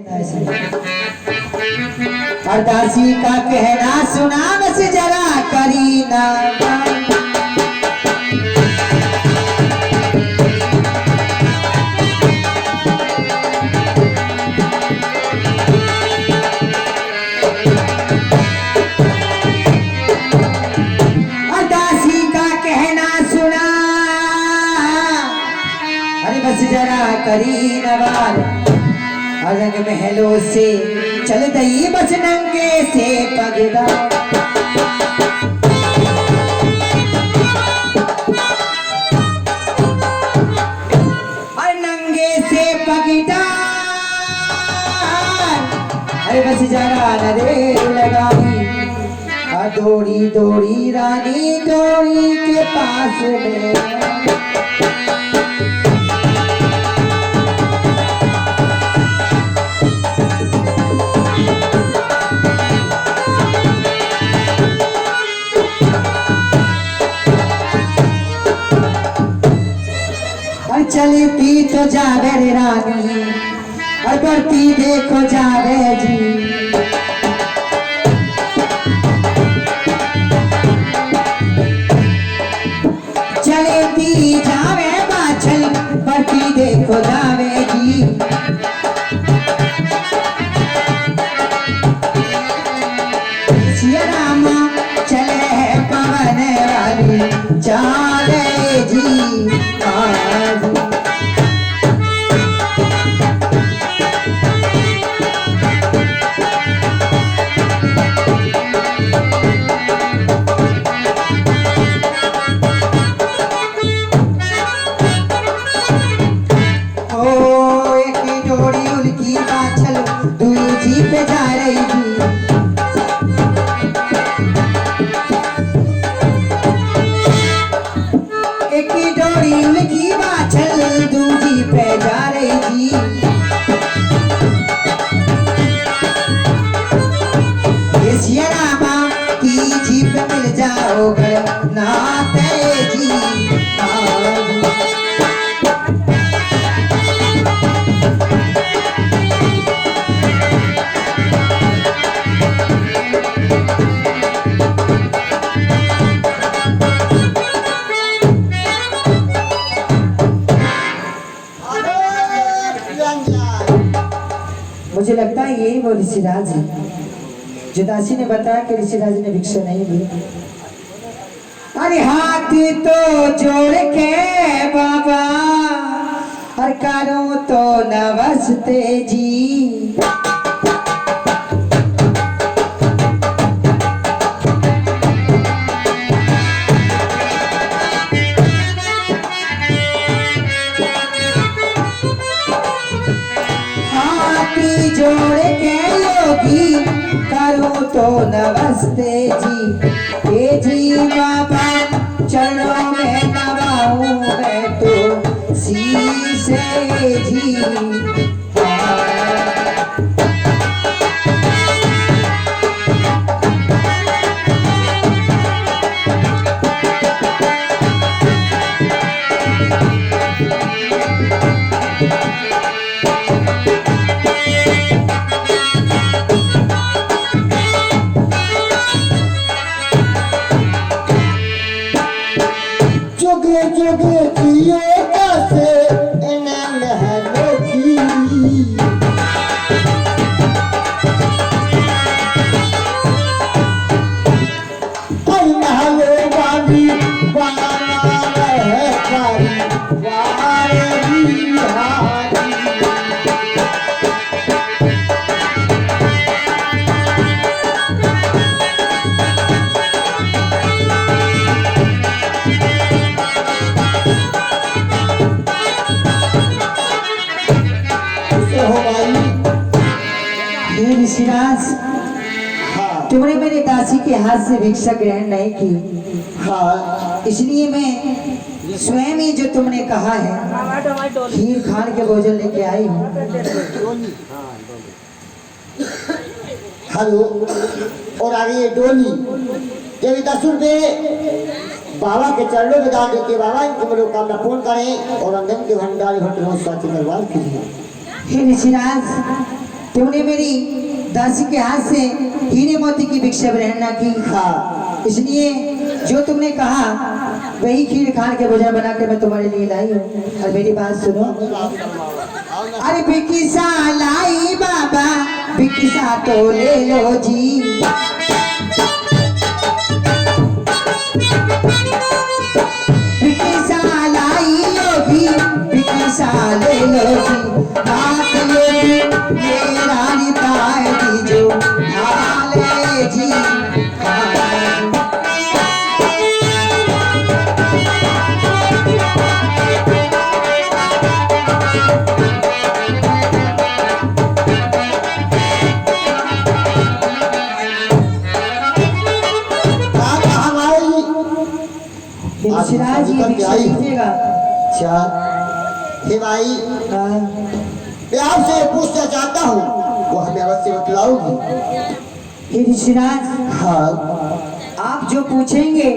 और दासी का कहना सुना बस जरा करीना। और दासी का कहना सुना, अरे बस जरा करीना बार। रंग महलों से चल दई बस नंगे से पगड़ा। और नंगे से पगड़ा, अरे बस जरा न देर लगाई। और दौड़ी दौड़ी रानी दौड़ी के पास में। चलती तो जावे रे रानी, और बढ़ती देखो जावे जी। चलती जावे बाछल, बढ़ती देखो जावे जी। सिया रामा चले पवन वाली चाले जी। पे जा रही थी, एक की डोरी उनकी बाछल दूजी पे जा रही थी। ये सिया रामा की जीप मिल जाओगे नाते जी। मुझे लगता है यही वो ऋषिराज है जो दासी ने बताया कि ऋषिराज ने भिक्षा नहीं दी। अरे हाथ तो जोड़ के बाबा, हर कारों तो नमस्ते जी। जोड़ के योगी करूं तो नमस्ते जी। ये जी बाबा चरणों में नवाऊं मैं तो शीशे जी। जोगे जियो कैसे इन्हें महलों की। हर महलों वाली बाना है कारी वारी हारी। ऋषिराज, हाँ, तुमने मेरे दासी के हाथ से भिक्षा ग्रहण नहीं की। हाँ, इसलिए मैं स्वयं ही जो तुमने कहा है खीर खान के भोजन लेके आई हूँ। हेलो, और आगे ये डोली देवी 10 रुपये बाबा के चरणों में दान देते। बाबा इनकी मनोकामना पूर्ण करें और अंधन के भंडारी भट्ट स्वास्थ्य करवा कीजिए। हे ऋषिराज, तुमने मेरी दासी के हाथ से हीरे मोती की भिक्षा ग्रहण ना की, हाँ इसलिए जो तुमने कहा वही खीर खान के भोजन बनाकर मैं तुम्हारे लिए लाई हूँ। और मेरी बात सुनो, अरे बिकिसा लाई बाबा, बिकिसा तो ले लो जी। बिकिसा लाई योगी, बिकिसा ले लो जी। हाथ योगी मेरा निताय दीजो, हाले जी सिराज जी भिक्षा दीजिएगा। अच्छा हे भाई, हाँ, मैं आपसे पूछना चाहता हूँ, वो हमें अवश्य बतलाओगी? हे ऋषिराज, हाँ आप जो पूछेंगे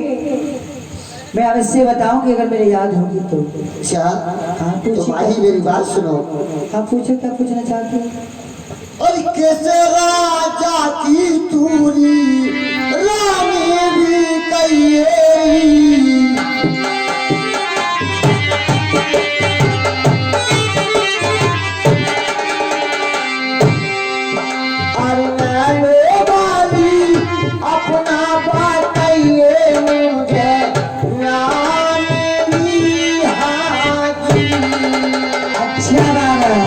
मैं अवश्य बताऊंगी, अगर मेरे याद होगी तो। अच्छा हाँ तो पूछिए। भाई मेरी बात सुनो। आप पूछो, क्या पूछना चाहते हैं? और कैसे राजा की तूरी रानी भी कहिए, अपना बताइए मुझे रानी हाजी। अच्छा बाबा,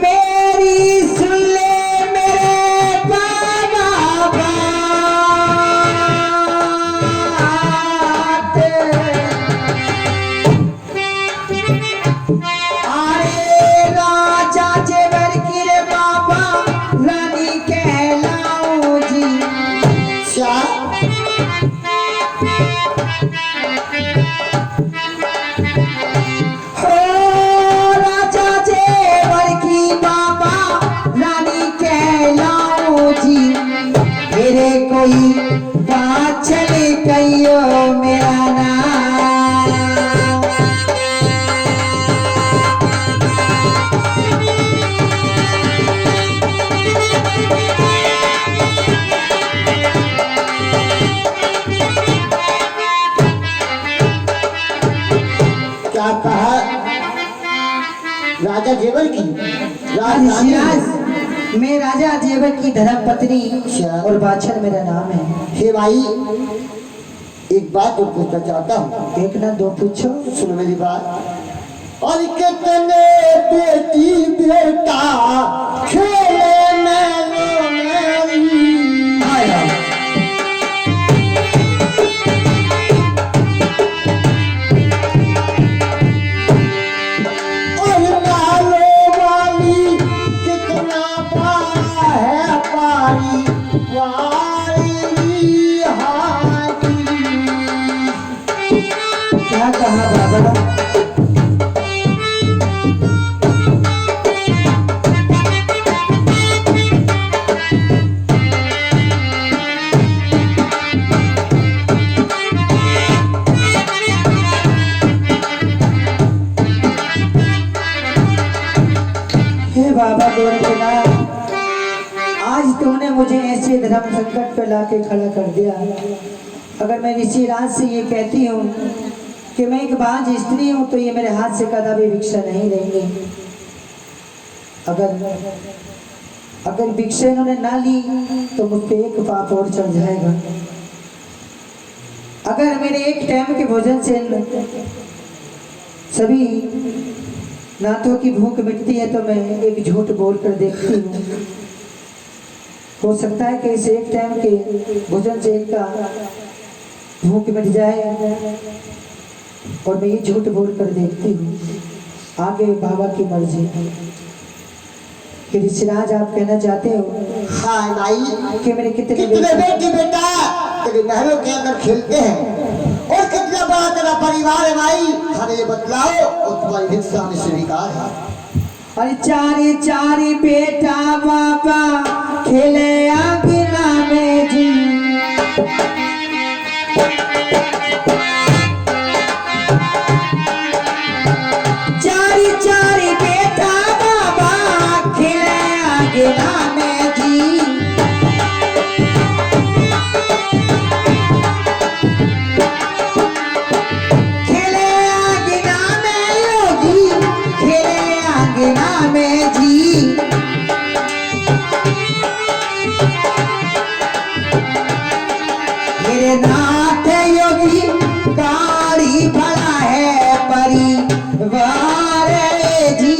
मेरी सुन ले मेरे बाबा बात। अरे राजा जेवर की रे बाबा, रानी कहलाऊं जी। अच्छा हो राजा जेवर की बाबा, रानी कहलाऊं जी। मेरे कोई बात चले कहियो मेरा नाम। क्या कहा? राजा जेवर की राजधानी? ऋषिराज, मैं राजा जेवर की धर्म पत्नी अच्छा। और बाछड़ मेरा नाम है। हे भाई, एक बात और पूछना चाहता हूँ, एक ना दो पूछो। सुनो मेरी बात। और कितने बेटी बेटा खेले मैंने मेरी, आया और नालो वाली कितना पारा है पारी वारी हाथी। क्या कहा बाबा? हे बाबा गोरखनाथ, आज तुमने मुझे ऐसे धर्म संकट पर लाके खड़ा कर दिया। अगर मैं ऋषिराज से ये कहती हूँ कि मैं एक बांझ स्त्री हूँ, तो ये मेरे हाथ से कदापि भिक्षा नहीं लेंगे। अगर भिक्षा इन्होंने ना ली तो मुझ पे एक पाप और चढ़ जाएगा। अगर मेरे एक टाइम के भोजन से सभी नाथों की भूख मिटती है, तो मैं एक झूठ बोल कर देखती हूँ। हो सकता है कि इस एक टाइम के भोजन से इनका भूख मिट जाए, और मैं ये झूठ बोल कर देखती हूँ। आगे बाबा की मर्जी। कि ऋषिराज, आप कहना चाहते हो हाँ भाई, कि मेरे कितने कितने बेटी बेटा तेरे महलों के अंदर खेलते हैं, बतलाओ और तुम्हारी भिक्षा में स्वीकार है। अरे चारी चारी बेटा बाबा खेले आंगना में जी। चारी चारी बेटा बाबा खेले आंगना में जी। खेले आंगना में योगी, खेले आंगना में जी। मेरे नाथ योगी गाड़ी भरा है परिवार जी।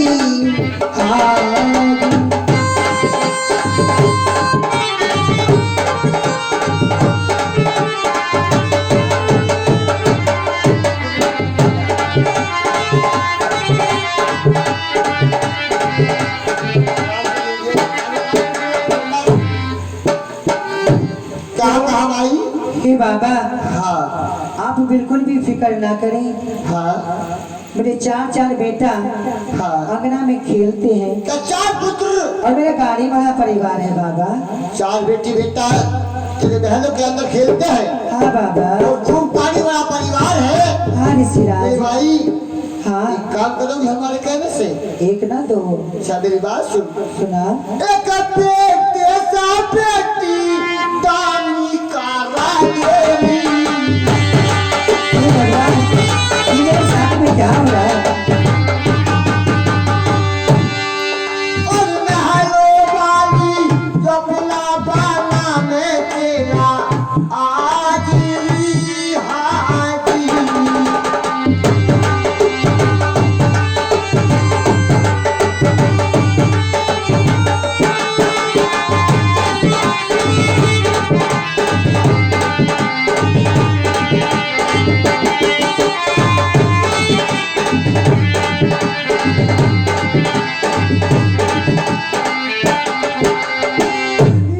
क्या कहा भाई? हे बाबा, हाँ आप बिल्कुल भी फिक्र ना करें। हाँ मेरे चार चार बेटा हाँ। अंगना में खेलते हैं क्या चार पुत्र और मेरा गाड़ी वाला परिवार है बाबा। चार बेटी बेटा तेरे बहनों के अंदर खेलते हैं हाँ बाबा। और धूम पानी वाला परिवार है। हाँ ऋषिराज। भाई हाँ एक काम करोगे हमारे कहने से? एक ना दो। अच्छा मेरी बात सुन। सुना। एक बेटे सा बेटी दानी का राजेली। हे भगवान, ये मेरे साथ में क्या हो रहा है? और महलो वाली जबला बाला में तेरा आजी हाजी।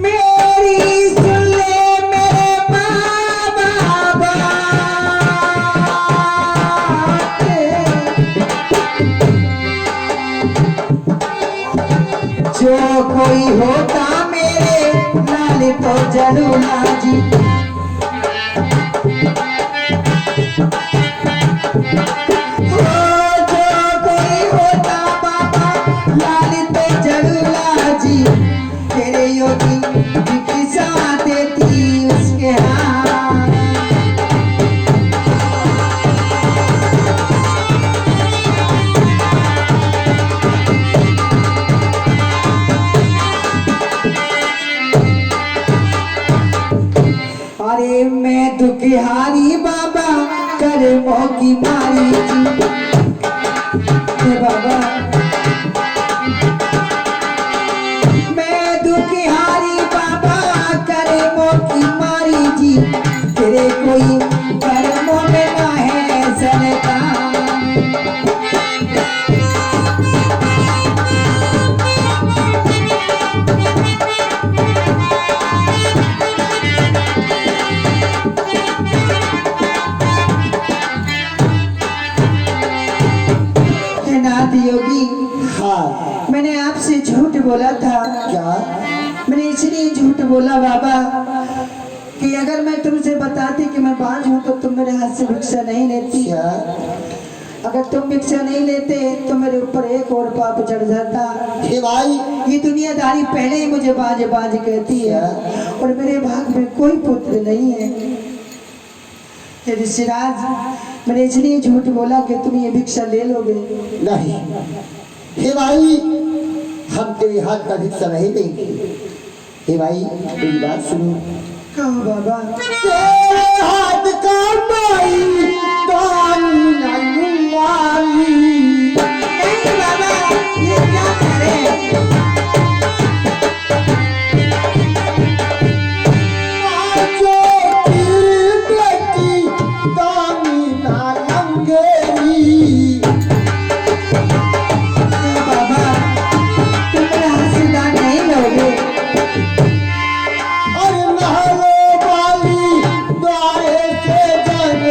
मेरी सुन ले मेरे बाबा बात। जो कोई होता मेरे लाल तो जरूर जी। जो कोई होता बाबा लाल तो जरूर जी। तेरे योगी भिक्षा देती उसके हाथ। अरे मैं दुखिहारी बाबा कर्मों की मारी जी। हे बाबा, मैं दुखिहारी बाबा कर्मों की मारी जी। तेरे कोई कर्मों में ना है सरकार। हे नाथ योगी, हाँ मैंने आपसे झूठ बोला था। क्या? मैंने इसलिए झूठ बोला बाबा कि अगर मैं तुमसे बताती कि मैं बांझ हूँ तो तुम मेरे हाथ से भिक्षा नहीं लेती। क्या? अगर तुम भिक्षा नहीं लेते तो मेरे ऊपर एक और पाप चढ़ जाता। हे भाई ये दुनियादारी पहले ही मुझे बाज बाज कहती है और मेरे भाग में कोई पुत्र नहीं है। हे ऋषिराज, मैंने इसलिए झूठ बोला कि तुम ये भिक्षा ले लोगे। नहीं। हे भाई हम तेरे हाथ का भिक्षा नहीं देंगे। हे भाई मेरी बात सुनो। कहो बाबा। तेरे हाथ का माई दान नहीं मारी। नहीं बाबा, ये क्या कह रहे हैं? जो तेरी बेटी दानी ना लंगेरी। बाबा, तुम मेरे हाथ से दान नहीं लोगे। और महलो वाली द्वारे से जन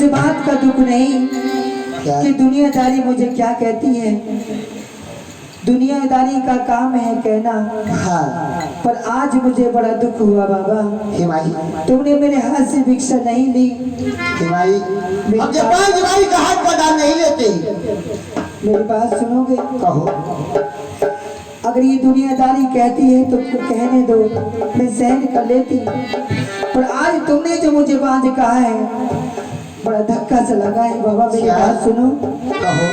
इस बात का दुख नहीं क्या? कि दुनियादारी मुझे क्या कहती है। दुनियादारी का काम है कहना, हाँ पर आज मुझे बड़ा दुख हुआ बाबा। हे माई, तुमने मेरे हाथ से भिक्षा नहीं ली। हे माई, हम जब पांच भाई का हाथ का दान नहीं लेते। मेरी बात सुनोगे? कहो। अगर ये दुनियादारी कहती है तो कहने दो, मैं सहन कर लेती। पर आज तुमने जो मुझे बांझ कहा है, बड़ा धक्का सा लगा है बाबा। मेरी क्या? बात सुनो। कहो।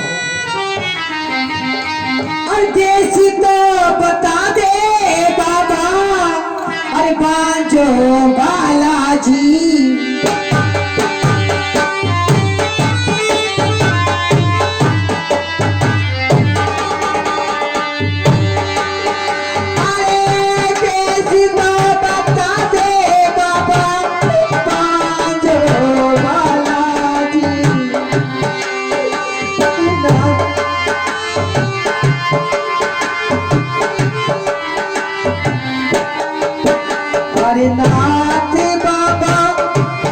और देसी तो बता दे बाबा, अरे बांझो बालाजी। अरे नाथ बाबा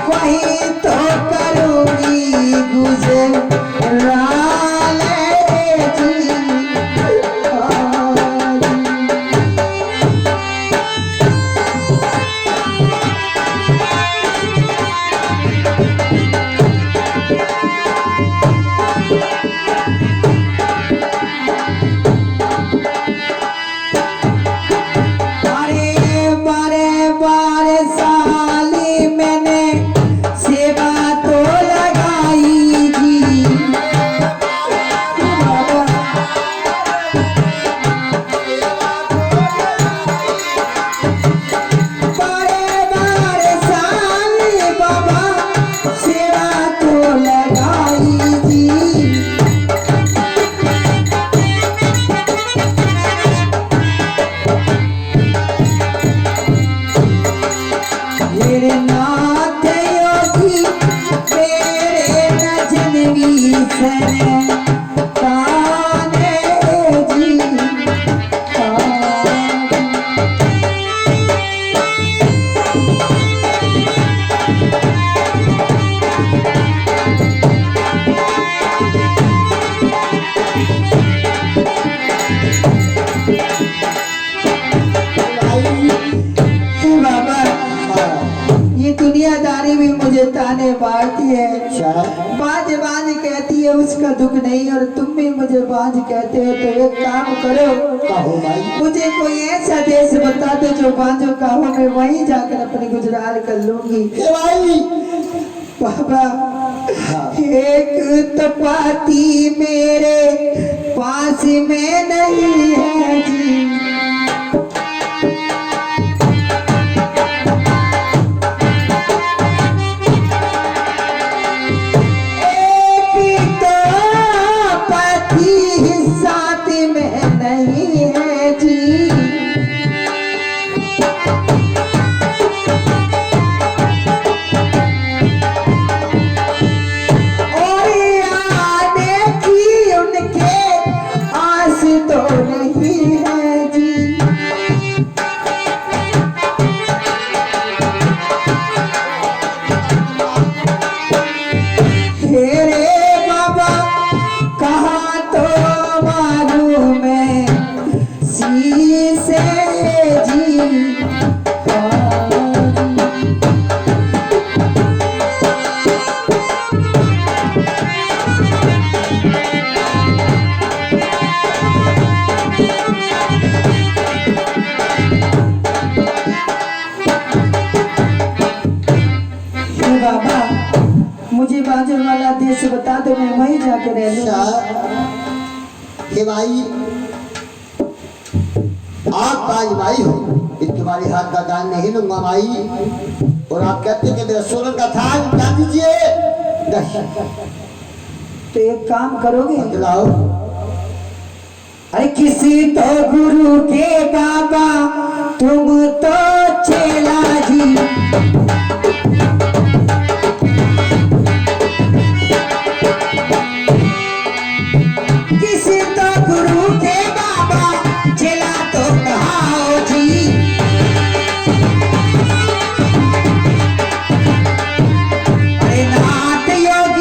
वही तो करूंगी गुजराले जी। मेरे नाथ योगी मेरे नजनवी सन ताने जी। बाबा ये दुनियादारी भी मुझे ताने मारती है। बाज बाज कहती है उसका दुख नहीं, और तुम भी मुझे बाज कहते हो। तो एक काम करो, कहो भाई। मुझे कोई ऐसा देश बता दो जो बाजो का हो, मैं वहीं जाकर अपनी गुजराल कर लूंगी। हे भाई। बाबा हाँ। एक तपाती मेरे पास में नहीं है जी। तो नहीं है जी। तेरे बाबा कहाँ तो मालूम है शीशे जी। बाबा मुझे बाजू वाला देश बता दो, मैं वहीं जाके रह लूंगा। हे भाई, आप भाई भाई हो, तुम्हारी हाथ का दान नहीं लूंगा भाई। और आप कहते हैं कि मेरा सोलर का थान उठा दीजिए। तो एक काम करोगे? बतलाओ। अरे किसी तो गुरु के बाबा तुम तो चेला जी। किसी तो गुरु के बाबा चेला तो कहाओ जी। अरे नाथ योग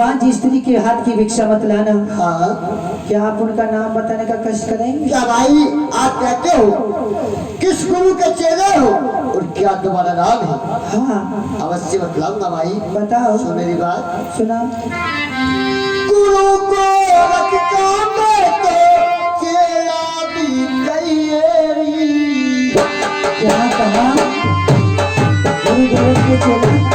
भगवान जी स्त्री के हाथ की भिक्षा मत लाना। हाँ क्या आप उनका नाम बताने का कष्ट करेंगे? क्या भाई आप कहते हो किस गुरु के चेले हो और क्या तुम्हारा नाम है? हाँ अवश्य बतलाऊंगा भाई। बताओ। सुन मेरी बात। सुना। गुरु को रखता मैं तो चेला भी गई। क्या कहा? गुरु गोरख के चेला।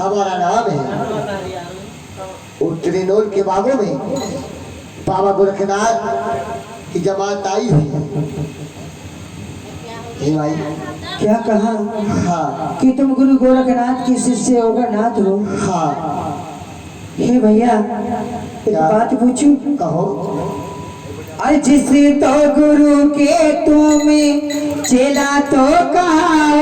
हमारा नाम है। उत्तरीनोल के बागों में बाबा गोरखनाथ की जमात आई हुई है भाई। क्या कहा? हाँ कि तुम गुरु गोरखनाथ की शिष्य होगा नाथ हो? हाँ। हे भैया एक क्या? बात पूछूं? कहो। अरे जिस तो गुरु के तुम चेला तो कहा